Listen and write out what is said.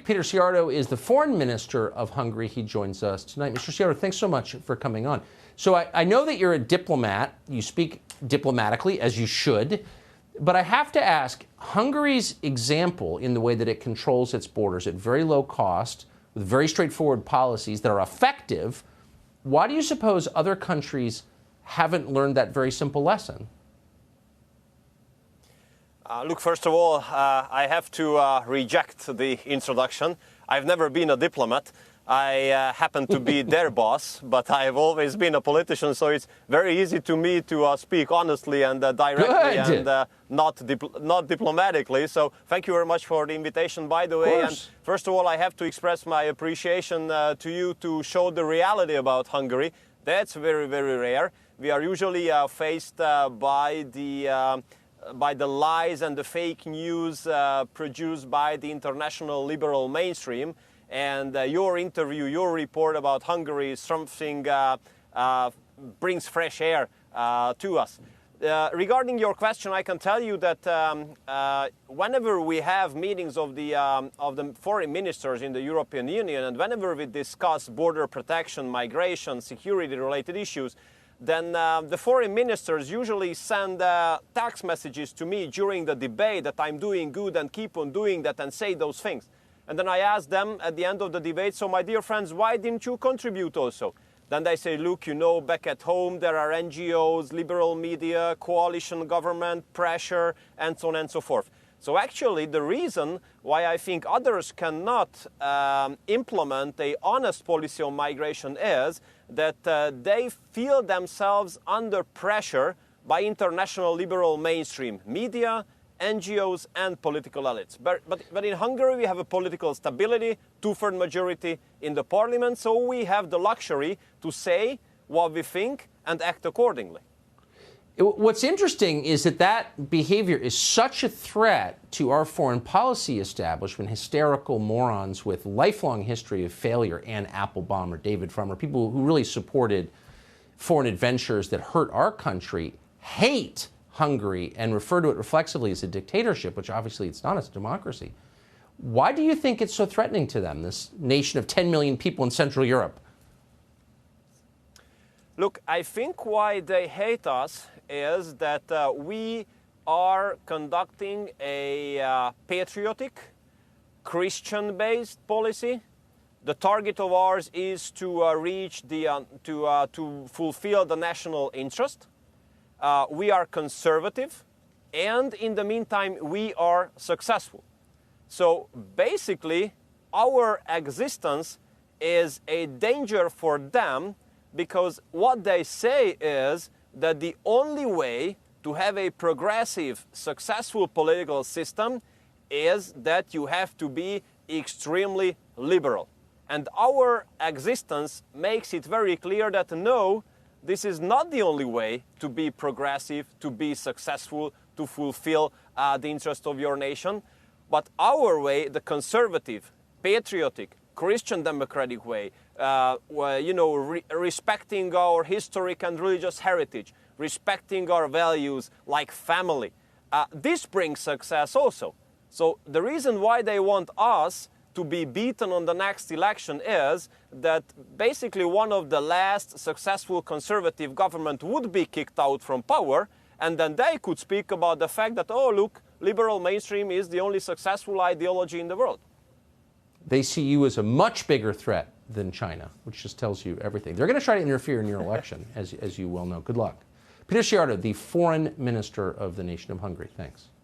Peter Sziarto is the foreign minister of Hungary. He joins us tonight. Mr. Sziarto, thanks so much for coming on. So I know that you're a diplomat. You speak diplomatically, as you should. But I have to ask, Hungary's example in the way that it controls its borders at very low cost, with very straightforward policies that are effective, why do you suppose other countries haven't learned that very simple lesson? Look, first of all, I have to reject the introduction. I've never been a diplomat. I happen to be their boss, but I've always been a politician, so it's very easy to me to speak honestly and directly and not diplomatically. So thank you very much for the invitation, by the way. And first of all, I have to express my appreciation to you to show the reality about Hungary. That's very, very rare. We are usually faced by the lies and the fake news produced by the international liberal mainstream. And your interview, your report about Hungary is something brings fresh air to us. Regarding your question, I can tell you that whenever we have meetings of the foreign ministers in the European Union, and whenever we discuss border protection, migration, security-related issues, then the foreign ministers usually send text messages to me during the debate that I'm doing good and keep on doing that and say those things. And then I ask them at the end of the debate, so my dear friends, why didn't you contribute also? Then they say, look, you know, back at home there are NGOs, liberal media, coalition government, pressure, and so on and so forth. So actually the reason why I think others cannot implement an honest policy on migration is that they feel themselves under pressure by international liberal mainstream media, NGOs and political elites. But in Hungary we have a political stability, two-thirds majority in the parliament, so we have the luxury to say what we think and act accordingly. What's interesting is that behavior is such a threat to our foreign policy establishment, hysterical morons with lifelong history of failure, Anne Applebaum or David Frommer, people who really supported foreign adventures that hurt our country, hate Hungary and refer to it reflexively as a dictatorship, which obviously it's not, it's a democracy. Why do you think it's so threatening to them, this nation of 10 million people in Central Europe? Look, I think why they hate us is that we are conducting a patriotic, Christian-based policy. The target of ours is to reach to fulfill the national interest. We are conservative, and in the meantime, we are successful. So basically, our existence is a danger for them because what they say is that the only way to have a progressive, successful political system is that you have to be extremely liberal. And our existence makes it very clear that no, this is not the only way to be progressive, to be successful, to fulfill the interest of your nation. But our way, the conservative, patriotic, Christian democratic way, respecting our historic and religious heritage, respecting our values like family, this brings success also. So the reason why they want us to be beaten on the next election is that basically one of the last successful conservative government would be kicked out from power, and then they could speak about the fact that, oh, look, liberal mainstream is the only successful ideology in the world. They see you as a much bigger threat than China, which just tells you everything. They're going to try to interfere in your election, as you well know. Good luck. Peter Sziarto, the foreign minister of the nation of Hungary. Thanks.